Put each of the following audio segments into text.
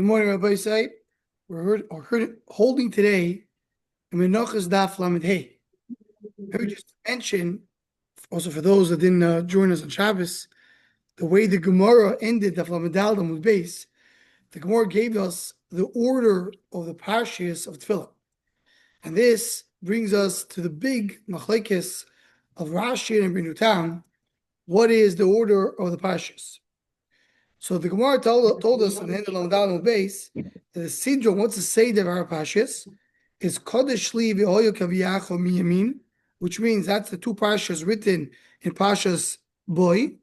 Good morning, Rabbi Say. We're holding today a Menachos Daf Lamed Hey. I just to mention, also for those that didn't join us on Shabbos, the way the Gemara ended Daf Lamed Daled with base, the Gemara gave us the order of the parshas of Tefillah, and this brings us to the big machlekes of Rashi and Binutam. What is the order of the parshas? So the Gemara told us in the end of Lamed base that the Sidron, what's the Seder of our Pashas, is Kodesh Li V'Hoyo Kaviyacho Miyamin, which means that's the two Pashas written in Pashas Boy,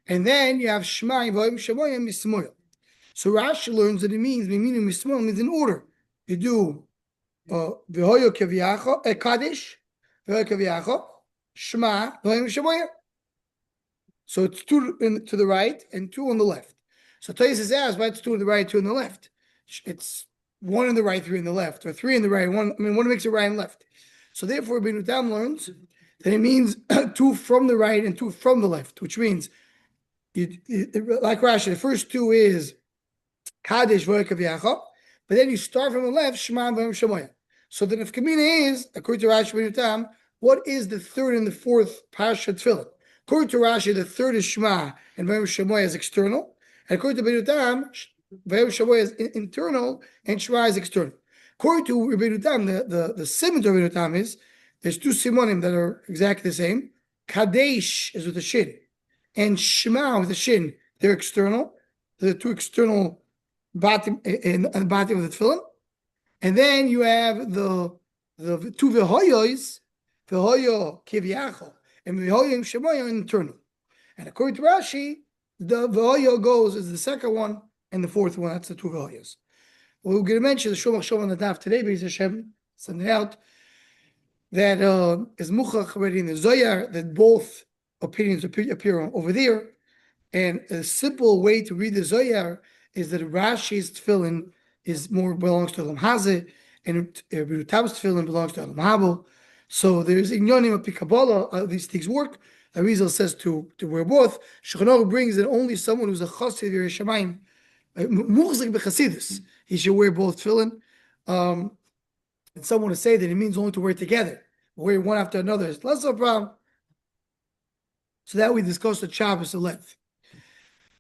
and then you have Shema V'Hoyim Shemoyim Mismoyim. So Rashi learns that it means Miyamin Mismoyim means in order. You do V'Hoyo Kaviyacho, Kadesh, V'Hoyo Kaviyacho, Shema V'Hoyim Shemoyim. So it's two to the right and two on the left. So Tosfos asks, why it's two on the right, two on the left? It's one on the right, three on the left, or three on the right, one makes it right and left. So therefore, Binutam learns that it means two from the right and two from the left, which means, like Rashi, the first two is Kadesh V'Kav, but then you start from the left, Shema V'Hem Shemoyah. So the nefkamina is, according to Rashi Binutam, what is the third and the fourth Parsha Tefillah? According to Rashi, the third is Shema and V'Hem Shemoyah is external. And according to Binutam, V'Hem Shemoyah is internal and Shema is external. According to Binutam, the simon of Binutam is there's two simonim that are exactly the same. Kadesh is with the shin, and Shema with the shin. They're external. They're the two external batim and batim of the tefillin. And then you have the two v'hoyos, v'hoyo kivyacho, and v'hoyim shemoyim internal. And according to Rashi, the v'hoyo goes is the second one, and the fourth one, that's the two v'hoyos. We're going to mention the Shomach Shom on the daf today, because Hashem sent it out, that is muchach already in the Zohar, that both opinions appear over there. And a simple way to read the Zohar is that Rashi's tefillin belongs to Elam Hazeh, and Binutam's tefillin belongs to Elam Habo. So there's inyonim of Kabbalah, these things work. Arizal says to wear both. Shulchan Aruch brings that only someone who's a chassid of Yerushalayim, muchzik b'chasidus, he should wear both tefillin. And someone to say that it means only to wear together, wear one after another. It's less of a problem. So that we discussed the Shabbos at length.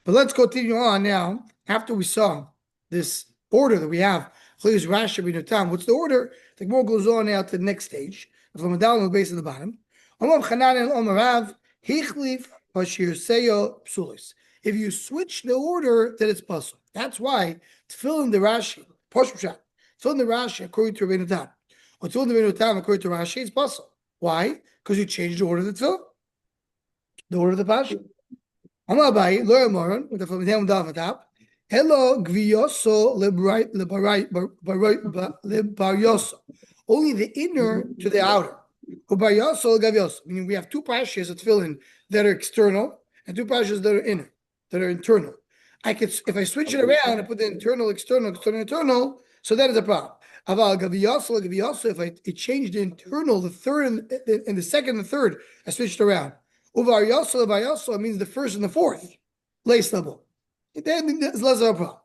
But let's continue on now. After we saw this order that we have, Rashi Binutam, what's the order? The Gemara goes on now to the next stage. From the down on the base of the bottom. If you switch the order, then it's possible. That's why tefillin the Rashi, tefillin the Rashi according to Rabbeinu Tam, or tefillin the Rabbeinu Tam according to Rashi, it's possible. Why? Because you changed the order of the tefillin, the order of the Pasha. Amabai lo yamoron with the from down on top. Hello gviyoso lebaryoso. Only the inner to the outer. Meaning we have two parshas of tefillin that are external and two parshas that are inner, that are internal. If I switch it around and put the internal, external, internal, so that is a problem. If I changed the internal, the third and the second and the third, I switched around. It means the first and the fourth. Lace level. It's less of a problem.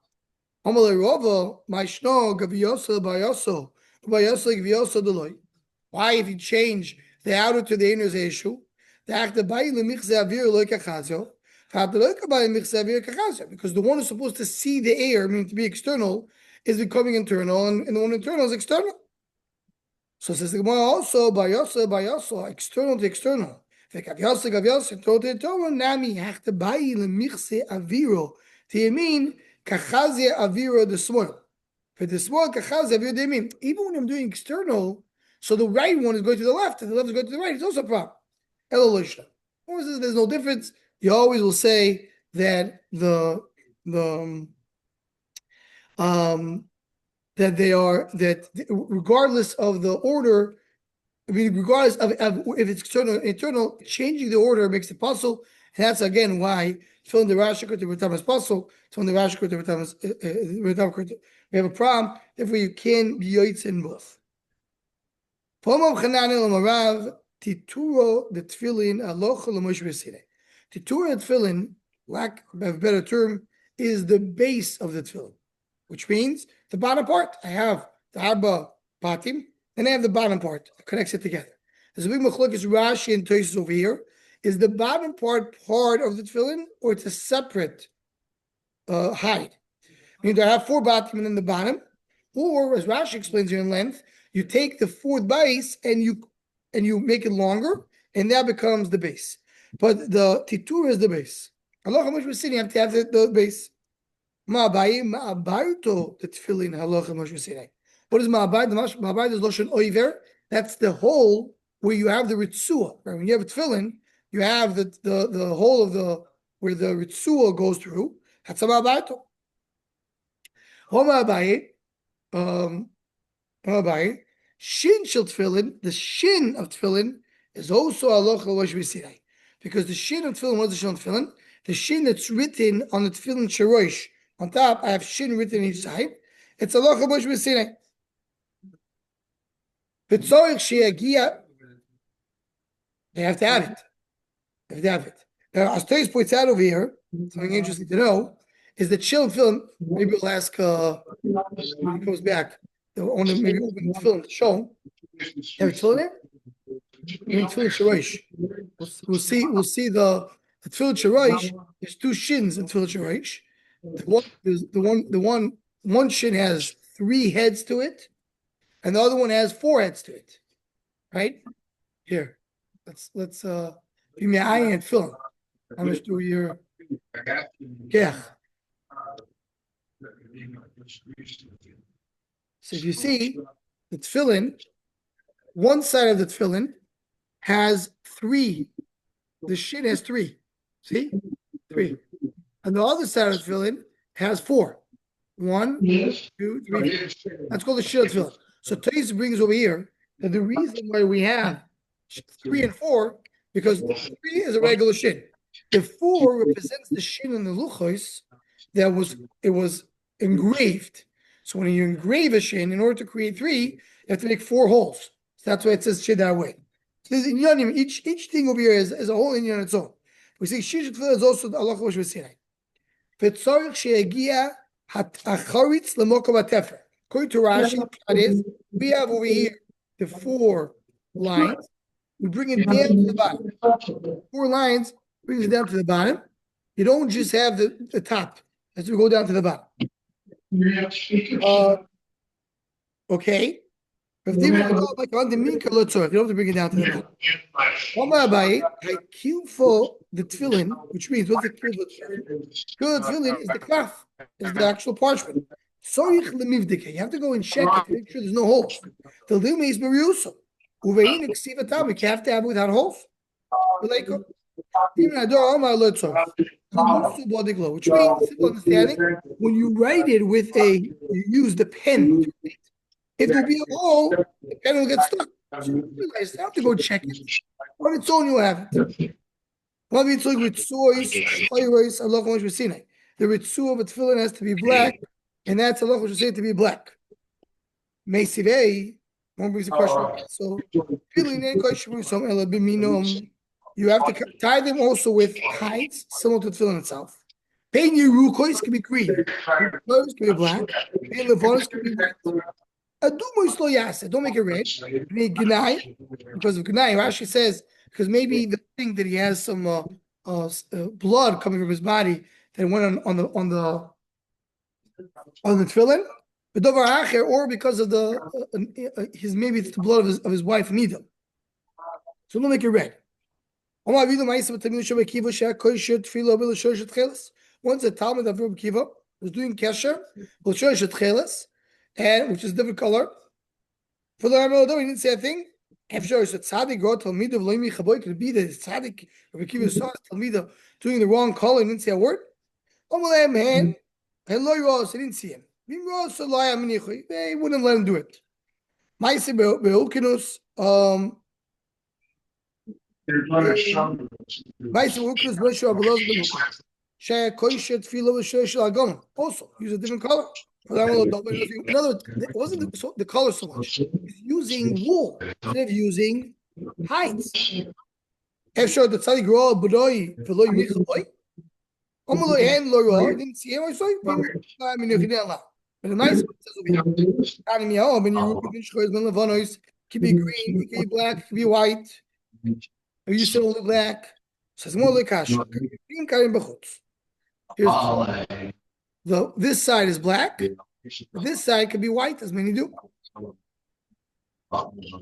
Why, if you change the outer to the inner, is an issue? Because the one who's supposed to see the air, meaning to be external, is becoming internal, and the one internal is external. So it says the Gemara also, by external to external. Internal to internal, nami hachtabai lemichse aviro. Do you mean kachazia aviro the small? For the small kachazia aviro, they mean even when I'm doing external. So the right one is going to the left, and the left is going to the right. It's also a problem. There's no difference. You always will say that that regardless of the order, regardless of if it's external or internal, changing the order makes it possible. And that's again why filling the Rashi to Ritam is possible. Filling the Rashi to Ritam is we have a problem. Therefore, you can be yoitz in both. Tituro the tefillin alocha l'moshe b'sireh. Tituro the tefillin, lack of a better term, is the base of the tefillin. which means the bottom part. I have the arba patim, and I have the bottom part that connects it together. There's a big machlokes Rashi and Tosfos over here. Is the bottom part of the tefillin, or it's a separate hide? I mean, do I have 4 batim and then the bottom, or as Rashi explains here in length, you take the 4th base and you make it longer, and that becomes the base. But the titur is the base. Allah, how much we're sitting, you have to have the base. Ma'abayto, the tefillin, halacha Moshe Sinai. What is ma'abayt? Ma'abayt is loshen oiver. That's the hole where you have the ritzua. Right? When you have a tefillin, you have the hole of where the ritzua goes through. That's a ma'abayto. Ma'abayt. Shin shel tefillin. The shin of tefillin is also halacha Moshe Sinai, because the shin of tefillin, what is the shin of tefillin? The shin that's written on the tefillin sherosh. On top, I have shin written on each side. It's halacha Moshe Sinai. V'tzorich sheyagia. They have to have it. They have to have it. Now, as Tais points out over here, something interesting to know is that shin film. Maybe we'll ask when he comes back. They'll only maybe open the film to show. Have a tefillin there? I mean, tefillin sherosh. We'll see the tefillin sherosh. There's 2 shins in tefillin sherosh. One shin has 3 heads to it, and the other one has 4 heads to it. Right? Here. Let's be my eye and film. How much do your yeah. So if you see the tefillin, one side of the tefillin has 3. The shin has 3. See? 3. And the other side of the tefillin has 4. 1, 2, 3. That's called the shin of tefillin. So Tais brings over here that the reason why we have 3 and 4, because 3 is a regular shin. The 4 represents the shin in the luchos that was engraved. So when you engrave a shin, in order to create 3, you have to make 4 holes. So that's why it says shin that way. So each thing over here is a whole inyan on its own. We see shin tefillin is also the halacha Moshe Sinai. V'tzorich sheyagia hacharitz lemokom hatefer. According to Rashi, that is, we have over here the 4 lines. We bring it down to the bottom. 4 lines brings it down to the bottom. You don't just have the top as we go down to the bottom. Okay. If you don't have to bring it down to the bottom. I kill for the tefillin, which means what's the kill for the tefillin? Kill the tefillin is the klaf, is the actual parchment. You have to go and check it to make sure there's no holes. The lima is mariuso. We have to have it without holes. Even which means, simple understanding, when you write it you use the pen. If there'll be a hole, the pen will get stuck. So you realize you have to go check it. On its own, you'll have it. The ritzu of a tefillin has to be black, and that's a loch to be black. Meisivei, one brings a question. So, you have to tie them also with hides, similar to tefillin itself. Pain yerukois can be green. Colors can be black. Pain levonis can be white. Don't make it red. Because of Gnai, Rashi says, because maybe the thing that he has some blood coming from his body that went on the tefillin, or because of maybe it's the blood of his wife Nida. So don't make it red. Once a Talmud of Rabbi Kiva was doing kesher, and which is a different color. For the Rambam, he didn't say a thing. If sure, so tzaddik wrote Talmid of Loimi Chaboy, could it be that tzaddik Rabbi Kiva saw Talmid doing the wrong color and didn't say a word? Man, hello, you all, he didn't see him. They wouldn't let him do it. Maise be'ulkinus, also, use a different color. In other words, it wasn't the color so much. It's using wool instead of using hides. Didn't see him. But the nice one says over here, could be green, it could be black, it could be white. Or you said only black. Says more like kasha. Here's this side is black. This side could be white, as many do.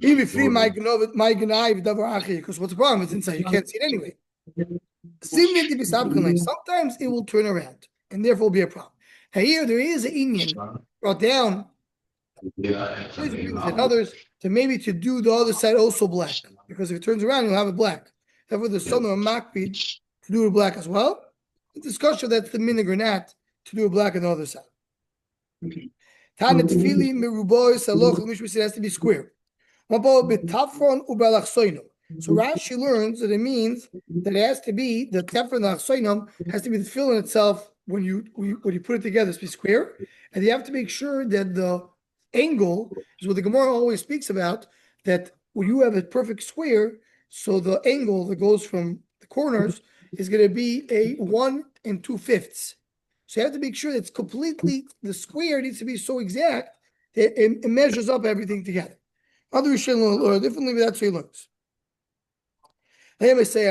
Even free my because what's the problem? It's inside. You can't see it anyway. Sometimes it will turn around, and therefore be a problem. Now here there is an Indian brought down and others to maybe to do the other side also black, because if it turns around, you'll have it black. Therefore, there's some of a makbid to do it black as well. The discussion that's the minig or not to do it black on the other side. Tanet fili meruboy saloch mishmisi has to be square. So Rashi learns that it means that it has to be the tefron achsoinom has to be the filling itself when you put it together to be square, and you have to make sure that the angle is what the Gemara always speaks about, that when you have a perfect square, so the angle that goes from the corners is going to be a 1 2/5. So you have to make sure that it's completely, the square needs to be so exact that it measures up everything together. Other Rishonim learn differently, but that's what he learns. Let me say,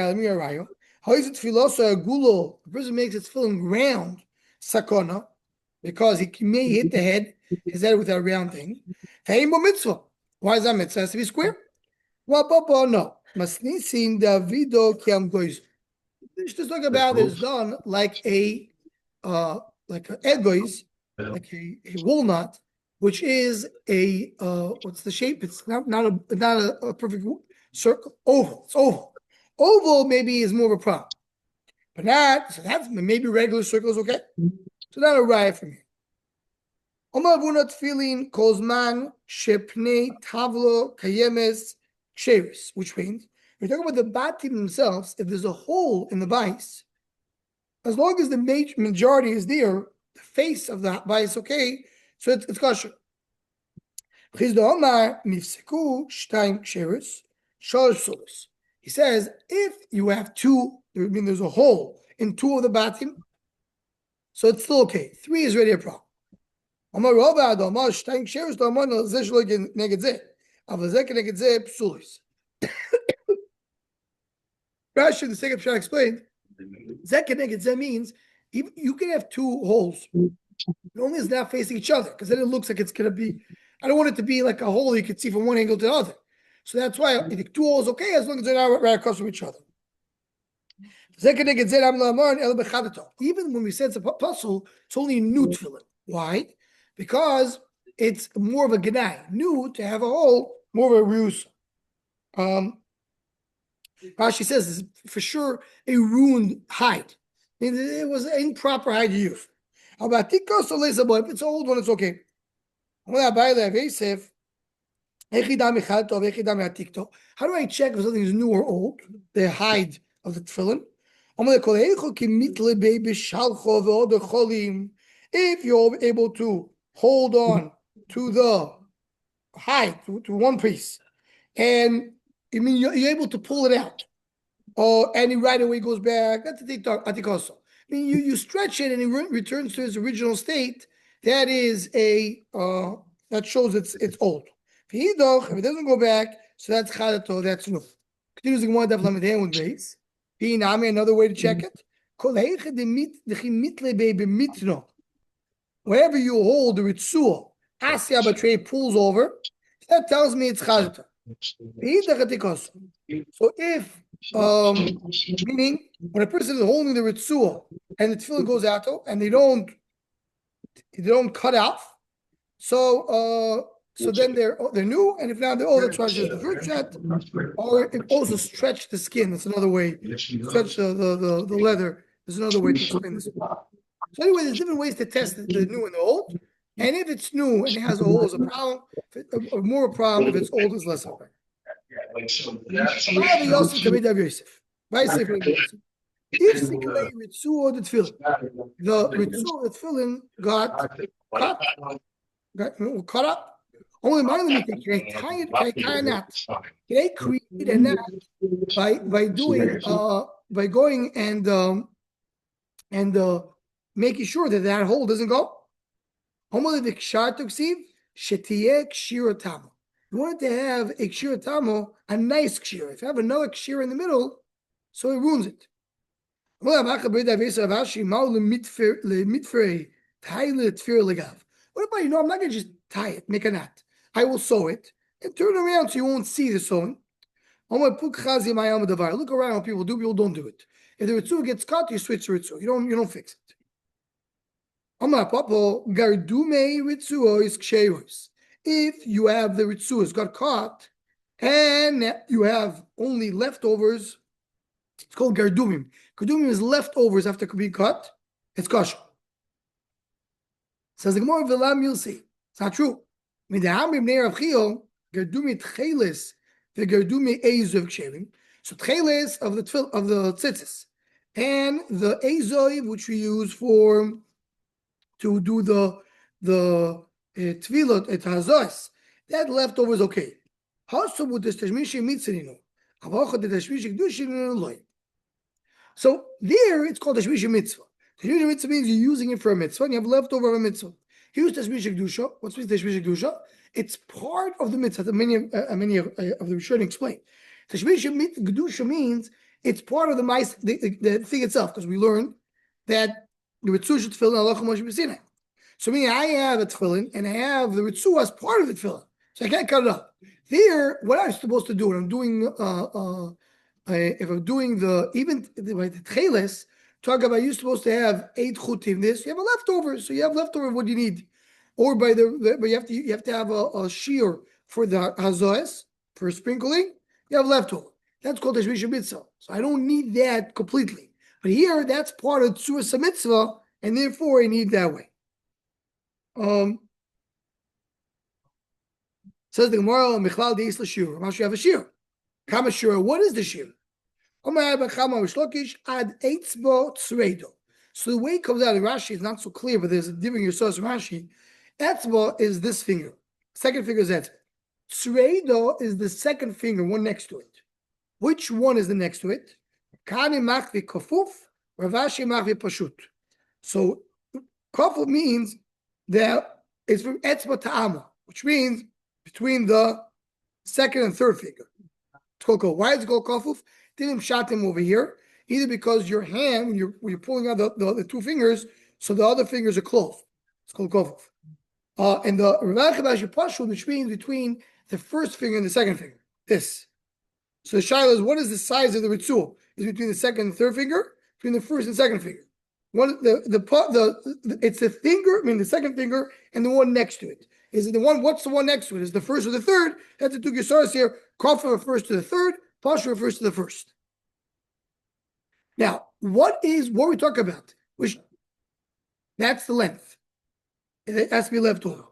how is it filoso gulo? The person makes its filling round, sakona, because he may hit the head, his head with a round thing. Mitzvah. Why is that mitzvah? It has to be square. Well, Papa, no. Masnisin Davido Kiam Goiz. Just talk about is done like a egois, like a walnut, which is a what's the shape? It's not a perfect circle. Oval. It's oval. Oval maybe is more of a problem, but not. So that's maybe regular circles. Okay, so not a riot for me. Omavunat feeling kozman shepnei tavlo kayemes ksheris, which means we're talking about the batim themselves. If there's a hole in the bais, as long as the majority is there, the face of the bais, okay, so it's kosher. He says, if you have two, I mean, there's a hole in two of the batim, so it's still okay. 3 is already a problem. Rashi, the second shot explained, Zek means you can have 2 holes. It only is not facing each other, because then it looks like it's going to be, I don't want it to be like a hole you can see from one angle to the other. So that's why I think 2 holes okay, as long as they're not right across from each other. Even when we said it's a puzzle, it's only new tefillin. Why? Because it's more of a genai. New to have a hole, more of a ruse. Rashi says it's for sure a ruined hide. It was an improper hide use. If it's an old one, it's okay. How do I check if something is new or old? The hide of the tefillin. If you're able to hold on to the hide, to one piece, and I mean you're able to pull it out, and it right away goes back. That's the atikoso. I mean, you stretch it and it returns to its original state. That is that shows it's old. If it doesn't go back, so that's chadato, that's new. Continues one daf with base. Another way to check it. Wherever you hold the ritzuah, asya batray pulls over. That tells me it's chadato. So if meaning when a person is holding the ritzuah and the tefillin goes out and they don't cut off, so then they're new, and if not they're that's why it's just the fruit shot, or it also stretch the skin. That's another way. Stretch the leather. There's another way to explain this. So anyway, there's different ways to test the new and the old. And if it's new and it has a hole, is a problem. Or more a problem if it's old, is less of a problem. If the ritzuah the tefillin got cut up. Only mind them can I tie a knot? Can I create a knot by doing by going and making sure that hole doesn't go? Homolid kshar tuksiv shetiyeh kshira tamo. You want it to have a kshira tamo, a nice kshira. If you have another kshira in the middle, so it ruins it. What if I, I'm not going to just tie it, make a knot. I will sew it and turn it around so you won't see the sewing. Look around what people do, people don't do it. If the ritzu gets cut, you switch the ritzu. You don't fix it. If you have the ritzuas got caught and you have only leftovers, it's called gardumim. Gardumim is leftovers after being cut. It's kosher. Says the Gemara, "V'lam you'll see." It's not true. Gardumi tcheles the gardumi eizov ksherim. So tcheles of the tzitzis and the eizov which we use to do the tefillot et hazos, that leftover is okay. Also with the tashmishi mitzrino, avocha the tashmishi kedushin loy. So there it's called tashmishi mitzvah. Tashmishi mitzvah means you're using it for a mitzvah and you have leftover of a mitzvah. Here's tashmishi kedusha. What's tashmishi kedusha? It's part of the mitzvah that many of the Rishonim explain. Tashmishi kedusha means it's part of the thing itself, because we learned that the Ritzu should tefillin halacha Moshe b'Sinai. So meaning I have a tefillin and I have the Ritzu as part of the tefillin, so I can't cut it up. There, what I'm supposed to do when I'm doing if I'm doing the tcheles, talk about you're supposed to have 8 chutim. This you have a leftover, so you have leftover of what you need, or but you have to have a shear for the hazoes for sprinkling. You have leftover. That's called tashmish mitzvah. So I don't need that completely. But here, that's part of Tzuras mitzvah, and therefore I need that way. Says the Gemara, Michlal deis l'shir. How should you have a shir? Kama shir. What is the shir? So the way it comes out of Rashi is not so clear, but there's a different source of Rashi. Etzba is this finger. Second finger is etzba. Tzreido is the second finger, one next to it. Which one is the next to it? Kani machvi kafuf, Ravashi machvi pashut. So kafuf means that it's from etzba ta'ama, which means between the second and third finger. It's called kafuf. Why is it called kafuf? Didn't shot him over here, either because your hand, when you're pulling out the 2 fingers, so the other fingers are closed. It's called kafuf. And the Ravashi pashut, which means between the first finger and the second finger. This. So the shaila is, what is the size of the ritzu? Is between the second and third finger, between the first and second finger. It's the finger, the second finger, and the one next to it. Is it the one? What's the one next to it? Is the first or the third? That's the two gesaras here. Kafa refers to the third. Pasha refers to the first. Now, what we talk about? That's the length. It has to be left over.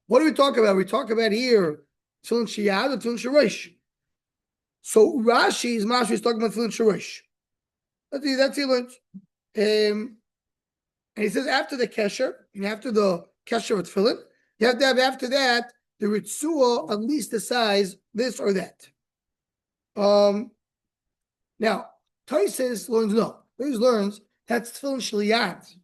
What do we talk about? We talk about here tefillin shiyad or tefillin shorosh. So Rashi is talking about tefillin shorosh. That's he learns. And he says after the kesher, and after the kesher of tefillin, you have to have after that the ritzua at least the size this or that. Now Tosis learns no. Tosis learns that's tefillin shliyat.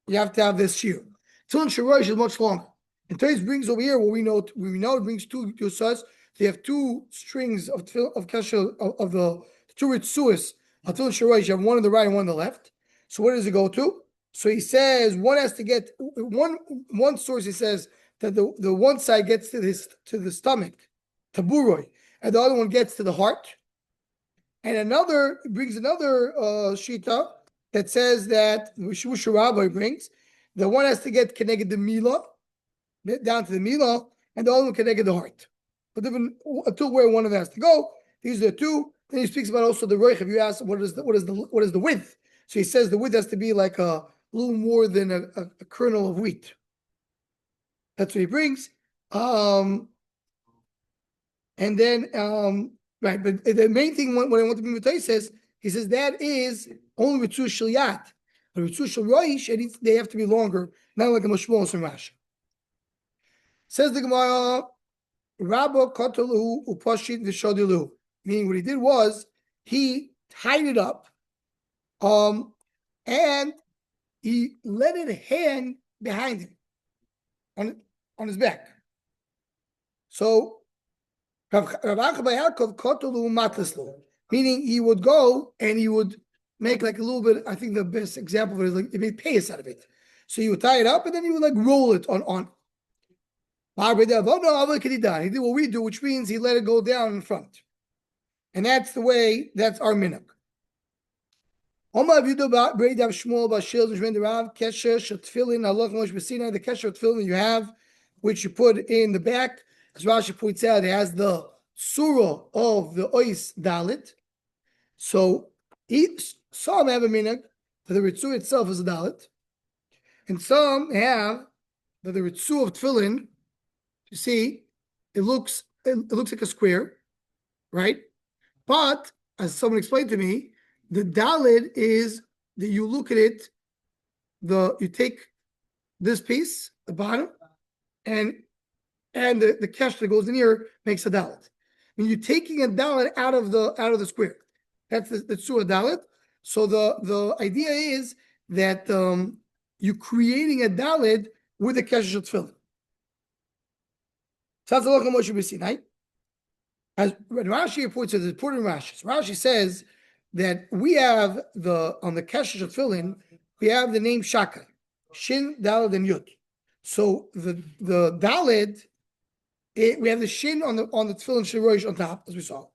You have to have this shear. Tefillin shorosh is much longer. And Tosis brings over here what we know it brings two sides. They have 2 strings of kesher of the 2 ritzuas. Until shorosh, you have one on the right and one on the left. So where does it go to? So he says one has to get one source. He says that the one side gets to the stomach, taburoi, and the other one gets to the heart. And another brings another shita that says that Shurabai brings the one has to get connected the mila down to the mila, and the other one connected the heart. But even until where one of them has to go, these are the 2. Then he speaks about also the roich. If you ask what is the width, so he says the width has to be like a little more than a kernel of wheat. That's what he brings. And then right, but the main thing when I want to be with says he says that is only ritzu shilyat, but ritzu shel they have to be longer, not like a mashmos and Rashi. Says the Gemara, Rabbo Kotalu Upashit Vishodilu. Meaning what he did was he tied it up, and he let it hang behind him. on his back. So meaning he would go and he would make like a little bit. I think the best example of it is like he made payas out of it. So he would tie it up and then he would like roll it on. He did what we do, which means he let it go down in front. And that's the way, that's our minhag. The kesher of tefillin you have, which you put in the back, as Rashi points out, it has the surah of the ois dalit. So some have a minhag that the ritzu itself is a dalit, and some have that the ritzu of tefillin, you see, it looks like a square, right? But as someone explained to me, the dalit is that you look at it, you take this piece, the bottom, and the kesh that goes in here makes a dalit. I mean, you're taking a dalit out of the square. That's the surah dalit. So the idea is that you're creating a dalit with the kesh of tefillin. Sounds like Moshe B'Sinai. As Rashi points out, the important Rashi. So Rashi says that we have on the Kesher Tefillin, we have the name Shaka, Shin, Daled, and Yud. So the Daled, we have the Shin on the Tefillin Shirosh on top, as we saw.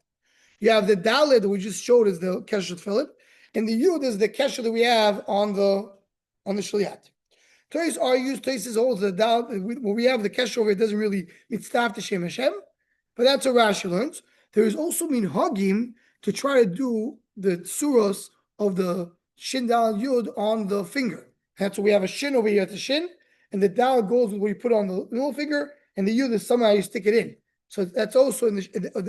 You have the Daled that we just showed as the Kesher Tefillin, and the Yud is the Kesher that we have on the Shliyat. Toys argues, Toys holds the Daled. When we have the Kesher over, it doesn't really mitzvah to Shem Hashem. But that's what Rashi learns. There is also minhagim to try to do the surahs of the shin dal yud on the finger. That's why we have a shin over here at the shin, and the dal goes with what you put on the middle finger, and the yud is somehow you stick it in. So that's also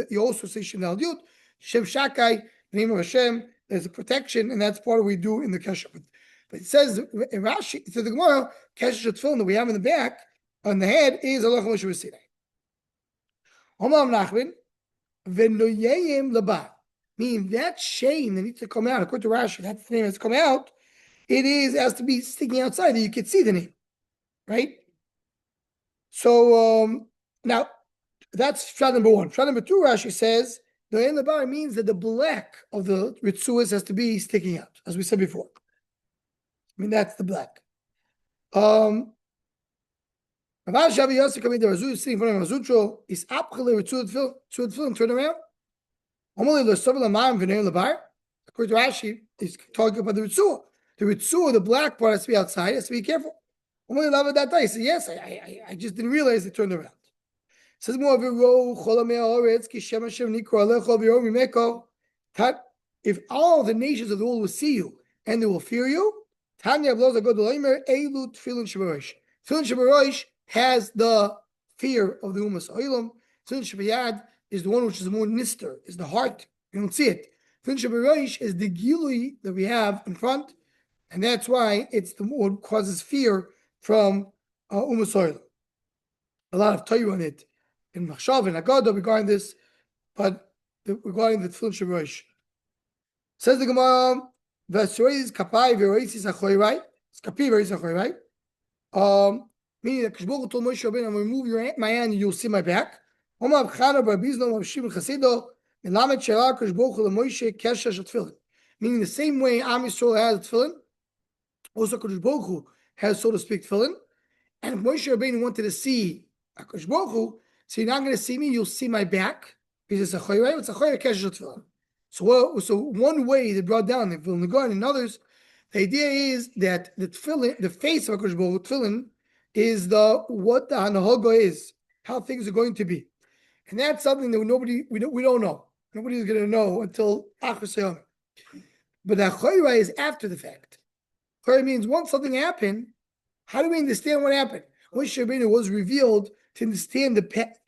you also say shin dal yud, Shem Shakai, the name of Hashem. There's a protection, and that's part of what we do in the kesher. But it says in Rashi, it says the Gemara kesher tefillin that we have in the back on the head is Allah Moshe B'Sinai. Meaning that shame that needs to come out, according to Rashi, that's the name that's come out. It has to be sticking outside that you can see the name, right? So now that's shot number one. Shot number two, Rashi says the in the bar means that the black of the ritzuas has to be sticking out, as we said before. I mean that's the black. Rav Shavi Yosef coming to Razu, sitting in front of Razucho, is apchale ritzuat film, turn around. According to Rashi, he's talking about the ritzuah. The ritzuah, the black part has to be outside, has to be careful. He said, yes, I just didn't realize it turned around. It says more if all the nations of the world will see you and they will fear you, Tfilin Shabarosh has the fear of the Umas Oilam. Tfilin Shabayad is the one which is more nister, is the heart. You don't see it. Tfilin Shabarosh is the gilui that we have in front, and that's why it's the one causes fear from Umas Oilam. A lot of Torah on it in Machshav and Agada regarding this, but regarding the Tfilin Shabarosh. Says the Gemara, V'asroiz kapai v'roisis achoirai. It's kapi v'roisis achoirai. Meaning that Kishboch told Moshe Rabbeinu, I'm going to remove my hand and you'll see my back. Meaning the same way Am Yisrael has tefillin, also Kadosh Baruch Hu has, so to speak, tefillin. And if Moshe Rabbeinu wanted to see Kadosh Baruch Hu, so you're not going to see me, you'll see my back. Because it's a choyre, it's a choyre kesher tefillin. So one way they brought down the Vilna Gaon and others, the idea is that the tefillin, the face of Kadosh Baruch Hu, tefillin, is what the hanahoga is, how things are going to be, and that's something that we don't know. Nobody's going to know until Achar Sayom. But the choyra is after the fact. Choyra means once something happened, how do we understand what happened? Moshe Rabbeinu was revealed to understand the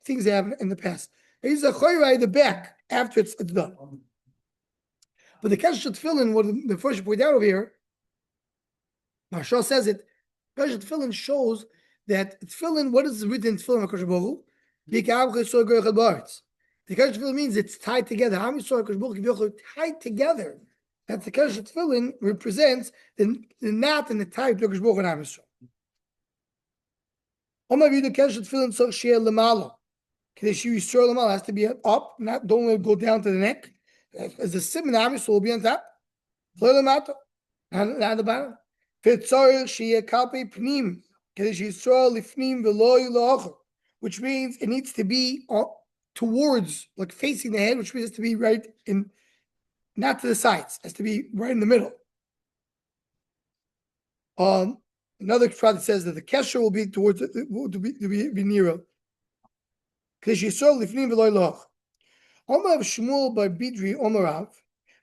things that happened in the past. He's a choyra in the back after it's done. But the kesher tefillin, what the first point out over here, Marshall says it. Kesher tefillin shows that tefillin, what is written in tefillin HaKadosh Baruch Hu? The kesher tefillin means it's tied together. Am Yisrael HaKadosh Baruch Hu tied together. That the kesher tefillin represents the knot and the tie of HaKadosh Baruch Hu and Am Yisrael. Has to be up, don't let it go down to the neck. As the simon so will be on top. And the bottom. Which means it needs to be towards, like facing the head, which means it has to be right in, not to the sides, it has to be right in the middle. Another prophet says that the kesher will be towards to be nearer. Because you saw lifnim v'loy loch. Omar of Shmuel by Bidri Omarav.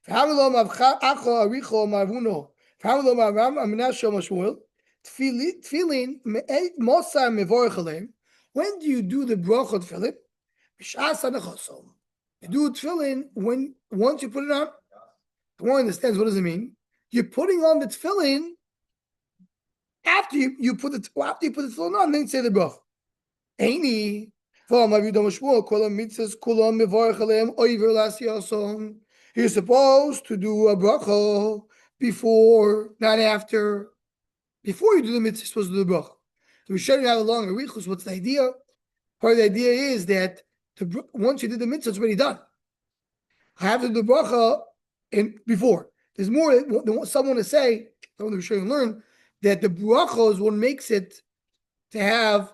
V'hamelom av acho aricho marvuno. V'hamelom av Ram Menachos Shmuel. Tefillin mosar mevorach aleim. When do you do the brachot tefillin? B'shas hanachosom. You do tefillin when once you put it on. The one understands what does it mean. You're putting on the tefillin after you put the tefillin on, then you say the brachot. Aini. You're supposed to do a bracha before, not after. Before you do the mitzvah, you're supposed to do the bracha. So we show you how long arichus. What's the idea? Part of the idea is that once you do the mitzvah, it's already done. I have to do the bracha before. There's more. Someone to say. Someone to show you and learn that the bracha is what makes it to have.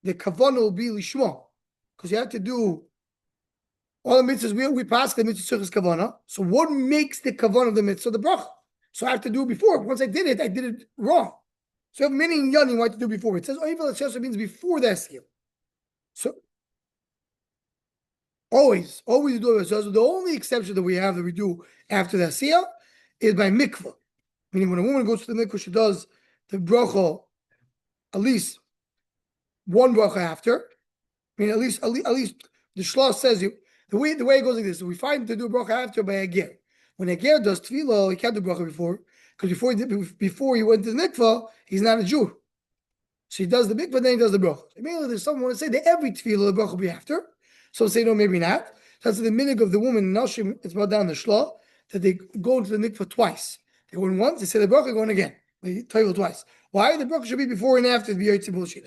The kavanah will be lishma, because you have to do all the mitzvahs. We pass the mitzvah kavanah. So what makes the kavanah of the mitzvah the bracha? So I have to do it before. Once I did it wrong. So you have many in Yanni what to do before. It says oivel also means before the asiyah. So always do it. So the only exception that we have that we do after the asiyah is by mikvah. Meaning when a woman goes to the mikvah, she does the bracha at least one bracha after. I mean, at least the shlosh says the way it goes like this. So we find to do bracha after by a ger. When a ger does tefillah, he can't do bracha before, because before he went to the mikvah, he's not a Jew. So he does the mikvah, then he does the bracha. Maybe there's someone to say that every tefillah the bracha will be after. Some say no, maybe not. That's the minhag of the woman in Nashim. It's brought down the shlosh that they go into the mikvah twice. They go in once, they say the bracha, going again. They tefillah twice. Why? The bracha should be before and after the Yotzi bullshit.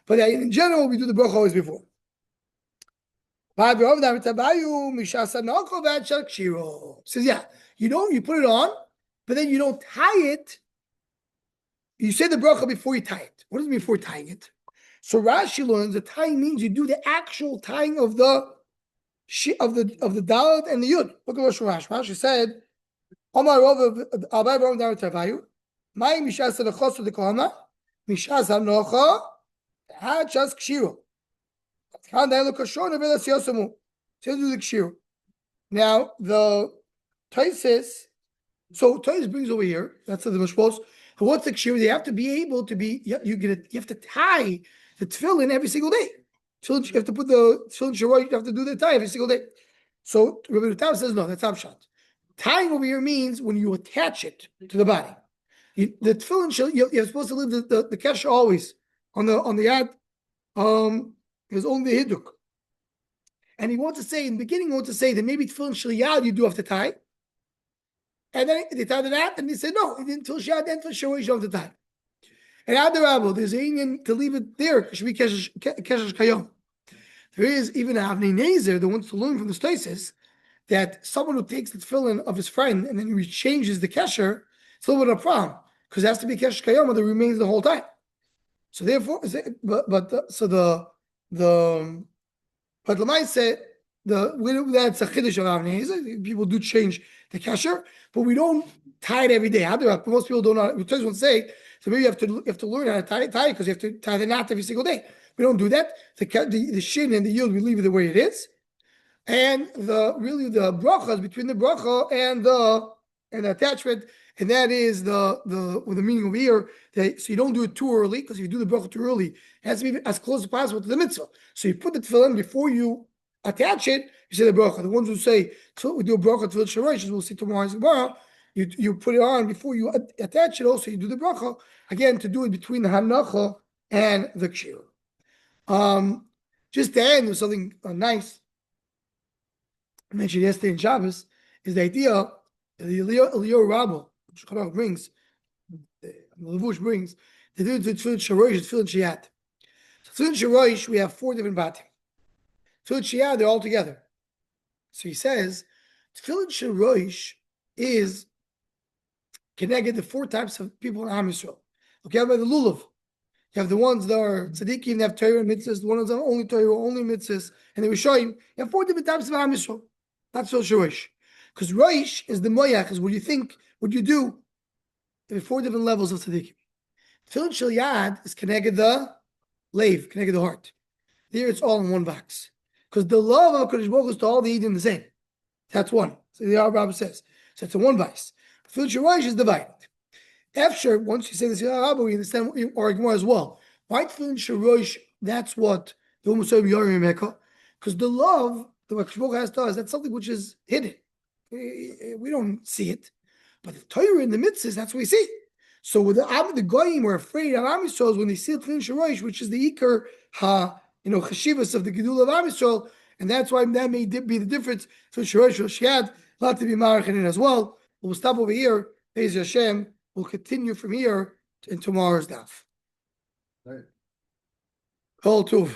But in general, we do the bracha always before. Says, yeah, you put it on, but then you don't tie it. You say the bracha before you tie it. What does it mean before tying it? So Rashi learns that tying means you do the actual tying of the dalet and the yud. Look at Rashi. Rashi said, "Omar Rov Abai Rov David Tavayu, Mai Mishas Lechos Lekoma, Mishas Hanocha, Had Shas Kshiro." Now the Taisis, so Taisis brings over here. That's the Mishpos. What's the kshir? They have to be able to be. You have to tie the tefillin every single day. You have to put the tefillin shiroi. You have to do the tie every single day. So Rabbi Tav says no. That's upshot. Tying over here means when you attach it to the body. The tefillin you're supposed to leave the kesher always on the yad. There's only the hiduk. And he wants to say, in the beginning, that maybe tefillin shel you do have to tie. And then they tied it out, and they said, no, until shad and until shaway you don't have to tie. And Adarabbo, there's a union to leave it there. It should be keshesh kayom. There is even a Avnei Nezer that wants to learn from the Stoicis that someone who takes the tefillin of his friend and then changes the kesher, it's a little bit of a problem, because it has to be keshesh kayom, that remains the whole time. So therefore, but Lamai said that's a chiddush of Avnei Nezer. People do change the kesher, but we don't tie it every day. Most people don't know. We just want to say, so maybe you have to learn how to tie it because you have to tie the knot every single day. We don't do that. The shin and the yield, we leave it the way it is, and the bracha is between the bracha and the attachment, and that is the meaning over here. So you don't do it too early, because if you do the bracha too early, it has to be as close as possible to the mitzvah. So you put the tefillin before you attach it. You say the bracha. The ones who say so we do a bracha tefillin shorosh, we'll see tomorrow. You put it on before you attach it. Also, you do the bracha again to do it between the hanacha and the kshir. Just to end with something nice I mentioned yesterday in Shabbos is the idea that the Eliyahu Rabbah, which Chanach brings, the Levush brings, they do the tefillin shorosh, tefillin shiyat. So Tefillin Shorosh, we have 4 different batim. Tefillin Shiyah, they're all together. So he says, Tefillin Shorosh is connected to 4 types of people in Am Yisrael. Okay, by the lulav. You have the ones that are tzaddikim, they have Torah and mitzvahs. The ones that are only Torah, only mitzvahs, and they were showing. You have 4 different types of Am Yisrael. That's Tefillin Shorosh. Because Rosh is the moyach, is what you think, what you do. There are 4 different levels of tzaddikim. Tefillin Shel Yad is connected the leiv, connected the heart. There it's all in one box. Because the love of HaKadosh Baruch Hu is to all the Eden the same. That's one. So the Rabbi says. So it's a one vice. Tefillin Shel Rosh is divided. After, once you say this, we understand or Gemara as well. Why Tefillin Shel Rosh? That's what the Umusayim Yorim Mecca. Because the love that HaKadosh Baruch Hu has to us, that's something which is hidden. We don't see it. But the Torah and the mitzvahs, that's what we see. So with the Goyim were afraid of Am Yisrael when they see Tefillin Shel Rosh, which is the Iker Chashivas of the Gedul of Am Yisrael, and that's why that may be the difference. So Shel Rosh Shiad, a lot to be marached in as well. We'll stop over here. Be'ez Hashem. We'll continue from here in tomorrow's daf. All right. Kol Tuv.